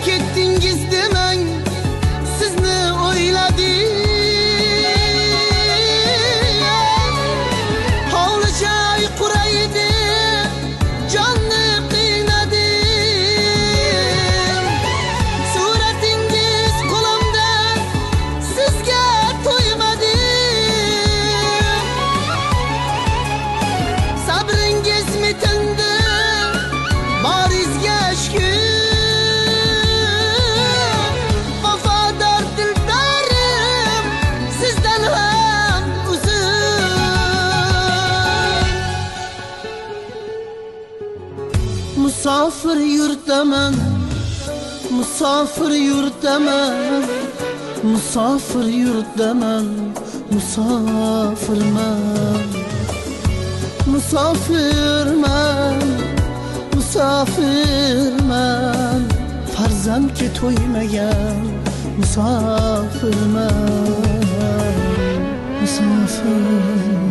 ketdingiz demang, sizni o'yladim. Hovli joy quraydi, jonni qiynadim. Suratingiz qo'limda, sizga to'ymadim. Sabringiz mitindi, boringizga shukr. Vafodor dildorim, sizdan ham uzun. Musofir yurtaman, musofir yurtaman, musofir yurtaman, musofirman. Musofirman, musofirman, farzandga to'ymagan musofirman, musofir.